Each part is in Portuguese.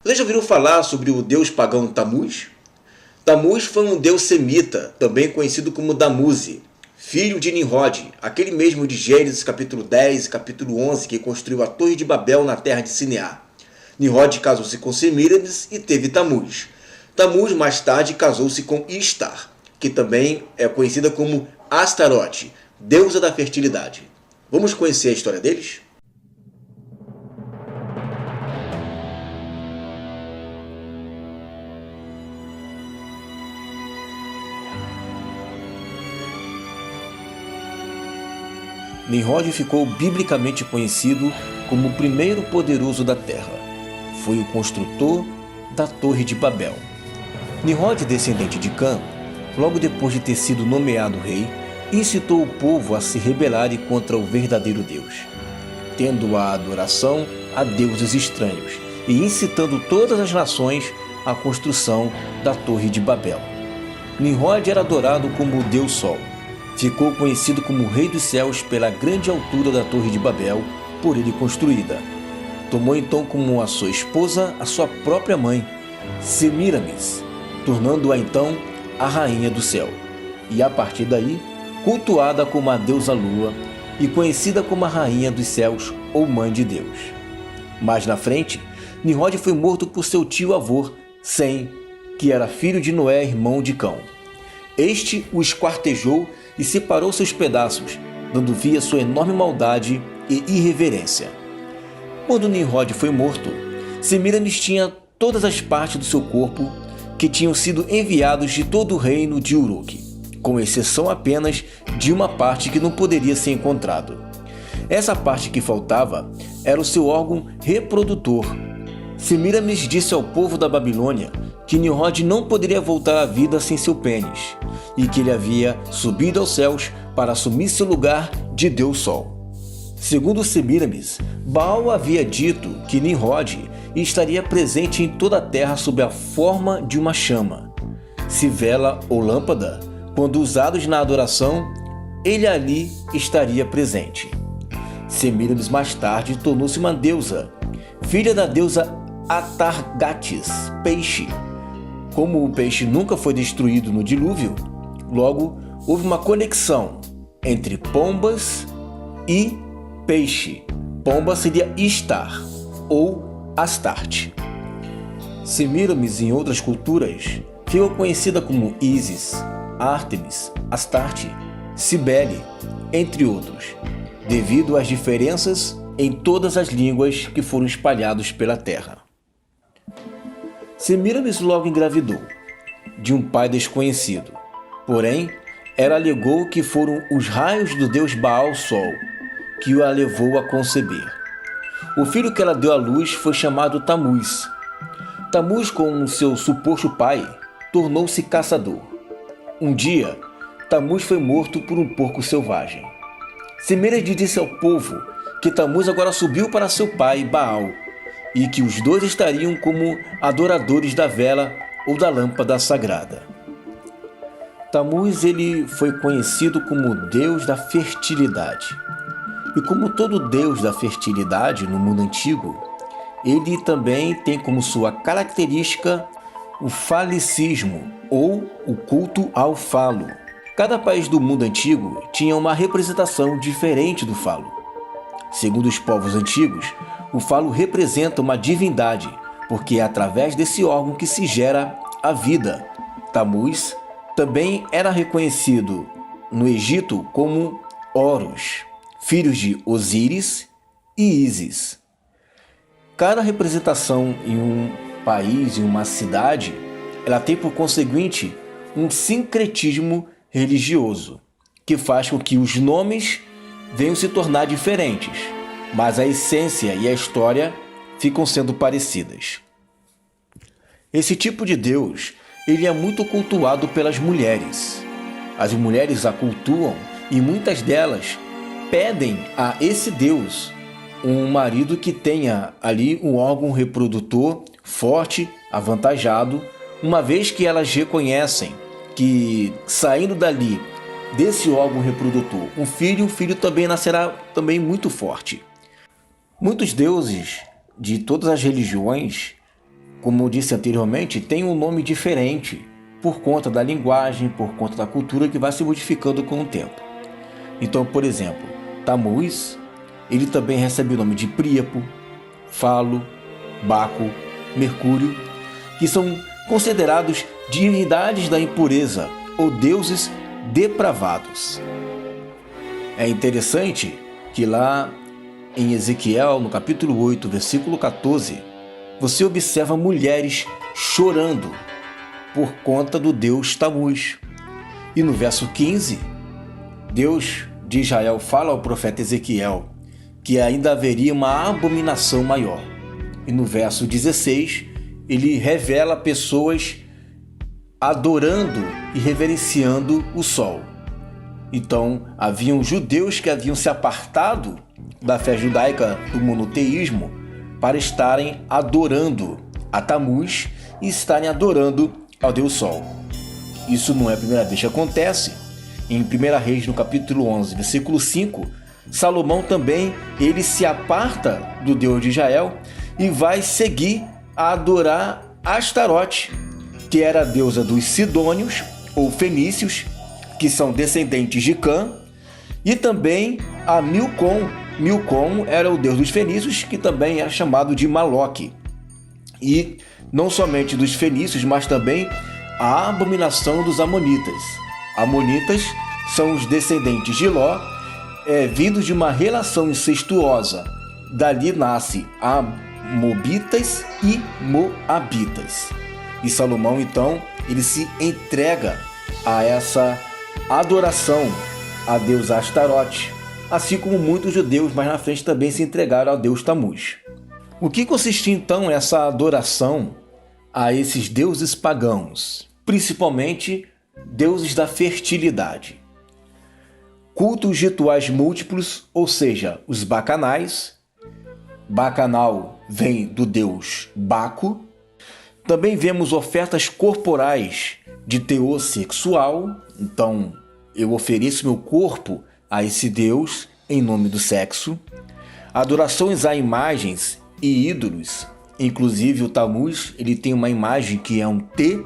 Você já ouviu falar sobre o deus pagão Tamuz? Tamuz foi um deus semita, também conhecido como Damuzi, filho de Nimrod, aquele mesmo de Gênesis capítulo 10 e capítulo 11 que construiu a Torre de Babel na terra de Sinear. Nimrod casou-se com Semíramis e teve Tamuz. Tamuz mais tarde casou-se com Istar, que também é conhecida como Astarote, deusa da fertilidade. Vamos conhecer a história deles? Nimrod ficou biblicamente conhecido como o primeiro poderoso da terra. Foi o construtor da Torre de Babel. Nimrod, descendente de Cã, logo depois de ter sido nomeado rei, incitou o povo a se rebelarem contra o verdadeiro Deus, tendo a adoração a deuses estranhos e incitando todas as nações à construção da Torre de Babel. Nimrod era adorado como o Deus Sol. Ficou conhecido como o Rei dos Céus pela grande altura da Torre de Babel, por ele construída. Tomou então como a sua esposa a sua própria mãe, Semíramis, tornando-a então a rainha do céu. E a partir daí, cultuada como a deusa Lua e conhecida como a rainha dos céus ou mãe de Deus. Mais na frente, Nimrod foi morto por seu tio-avô, Sem, que era filho de Noé, irmão de Cão. Este o esquartejou e separou seus pedaços, dando via sua enorme maldade e irreverência. Quando Nimrod foi morto, Semíramis tinha todas as partes do seu corpo que tinham sido enviados de todo o reino de Uruk, com exceção apenas de uma parte que não poderia ser encontrado. Essa parte que faltava era o seu órgão reprodutor. Semíramis disse ao povo da Babilônia que Nimrod não poderia voltar à vida sem seu pênis, e que ele havia subido aos céus para assumir seu lugar de Deus Sol. Segundo Semíramis, Baal havia dito que Nimrod estaria presente em toda a terra sob a forma de uma chama. Se vela ou lâmpada, quando usados na adoração, ele ali estaria presente. Semíramis mais tarde tornou-se uma deusa, filha da deusa Atargatis, peixe. Como o peixe nunca foi destruído no dilúvio, logo houve uma conexão entre pombas e peixe. Pomba seria Istar ou Astarte. Semíramis, em outras culturas, ficou conhecida como Ísis, Ártemis, Astarte, Cibele, entre outros, devido às diferenças em todas as línguas que foram espalhadas pela terra. Semíramis logo engravidou, de um pai desconhecido. Porém, ela alegou que foram os raios do deus Baal Sol que a levou a conceber. O filho que ela deu à luz foi chamado Tamuz. Tamuz, com seu suposto pai, tornou-se caçador. Um dia, Tamuz foi morto por um porco selvagem. Semíramis disse ao povo que Tamuz agora subiu para seu pai, Baal, e que os dois estariam como adoradores da vela ou da lâmpada sagrada. Tamuz ele foi conhecido como o deus da fertilidade. E como todo deus da fertilidade no mundo antigo, ele também tem como sua característica o falicismo ou o culto ao falo. Cada país do mundo antigo tinha uma representação diferente do falo. Segundo os povos antigos, o falo representa uma divindade, porque é através desse órgão que se gera a vida. Tamuz também era reconhecido no Egito como Horus, filhos de Osíris e Ísis. Cada representação em um país, em uma cidade, ela tem por conseguinte um sincretismo religioso, que faz com que os nomes venham se tornar diferentes, mas a essência e a história ficam sendo parecidas. Esse tipo de Deus, ele é muito cultuado pelas mulheres. As mulheres a cultuam e muitas delas pedem a esse Deus um marido que tenha ali um órgão reprodutor forte, avantajado, uma vez que elas reconhecem que saindo dali, desse órgão reprodutor, o filho também nascerá também muito forte. Muitos deuses de todas as religiões como eu disse anteriormente, tem um nome diferente por conta da linguagem, por conta da cultura que vai se modificando com o tempo. Então, por exemplo, Tamuz, ele também recebe o nome de Príapo, Falo, Baco, Mercúrio, que são considerados divindades da impureza ou deuses depravados. É interessante que lá em Ezequiel, no capítulo 8, versículo 14, você observa mulheres chorando por conta do deus Tamuz. E no verso 15, Deus de Israel fala ao profeta Ezequiel que ainda haveria uma abominação maior. E no verso 16, ele revela pessoas adorando e reverenciando o sol. Então, haviam judeus que haviam se apartado da fé judaica do monoteísmo para estarem adorando a Tamuz e estarem adorando ao Deus Sol. Isso não é a primeira vez que acontece. Em 1 Reis, no capítulo 11, versículo 5, Salomão também ele se aparta do Deus de Israel e vai seguir a adorar Astarote, que era a deusa dos Sidônios ou Fenícios, que são descendentes de Cã, e também a Milcom. Milcom era o deus dos fenícios, que também era chamado de Maloque. E não somente dos fenícios, mas também a abominação dos amonitas. Amonitas são os descendentes de Ló, vindos de uma relação incestuosa. Dali nasce Moabitas e Moabitas. E Salomão, então, ele se entrega a essa adoração a deus Astarote, assim como muitos judeus mais na frente também se entregaram ao deus Tamuz. O que consistia então essa adoração a esses deuses pagãos, principalmente deuses da fertilidade? Cultos rituais múltiplos, ou seja, os bacanais. Bacanal vem do deus Baco. Também vemos ofertas corporais de teor sexual. Então, eu ofereço meu corpo a esse deus em nome do sexo. Adorações a imagens e ídolos. Inclusive o Tamuz, ele tem uma imagem que é um T.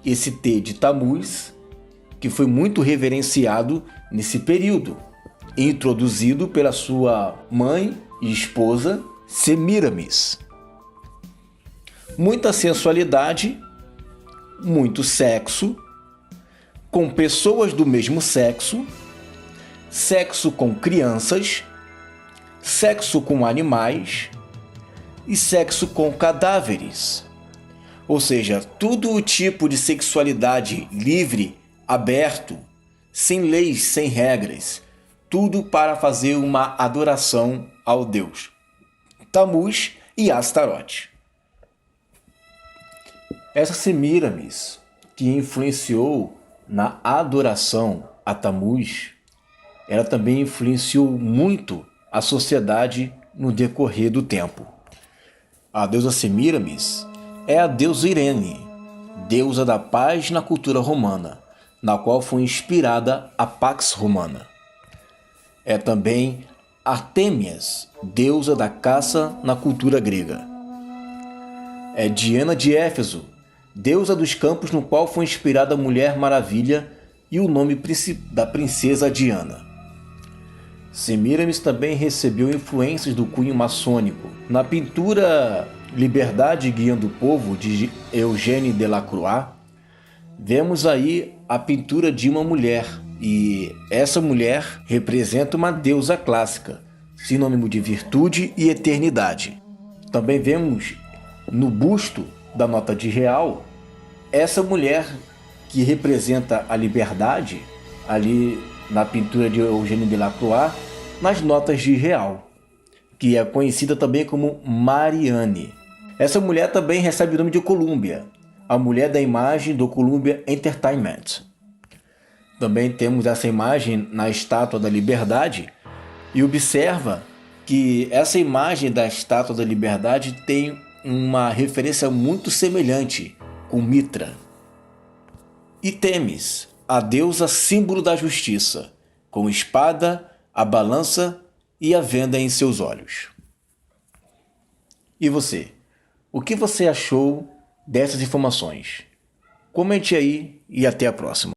Esse T de Tamuz, que foi muito reverenciado nesse período, introduzido pela sua mãe e esposa Semiramis. Muita sensualidade, muito sexo, com pessoas do mesmo sexo, sexo com crianças, sexo com animais e sexo com cadáveres. Ou seja, todo o tipo de sexualidade livre, aberto, sem leis, sem regras, tudo para fazer uma adoração ao deus Tamuz e Astarote. Essa Semiramis, que influenciou na adoração a Tamuz, ela também influenciou muito a sociedade no decorrer do tempo. A deusa Semiramis é a deusa Irene, deusa da paz na cultura romana, na qual foi inspirada a Pax Romana. É também Artemias, deusa da caça na cultura grega. É Diana de Éfeso, deusa dos campos, no qual foi inspirada a Mulher Maravilha e o nome da princesa Diana. Semiramis também recebeu influências do cunho maçônico. Na pintura Liberdade Guiando o Povo, de Eugène Delacroix, vemos aí a pintura de uma mulher, e essa mulher representa uma deusa clássica, sinônimo de virtude e eternidade. Também vemos no busto da nota de real essa mulher que representa a liberdade, ali na pintura de Eugène Delacroix, nas notas de real, que é conhecida também como Marianne. Essa mulher também recebe o nome de Columbia, a mulher da imagem do Columbia Entertainment. Também temos essa imagem na Estátua da Liberdade, e observa que essa imagem da Estátua da Liberdade tem uma referência muito semelhante com Mitra. E Temis, a deusa símbolo da justiça, com espada, a balança e a venda em seus olhos. E você? O que você achou dessas informações? Comente aí e até a próxima.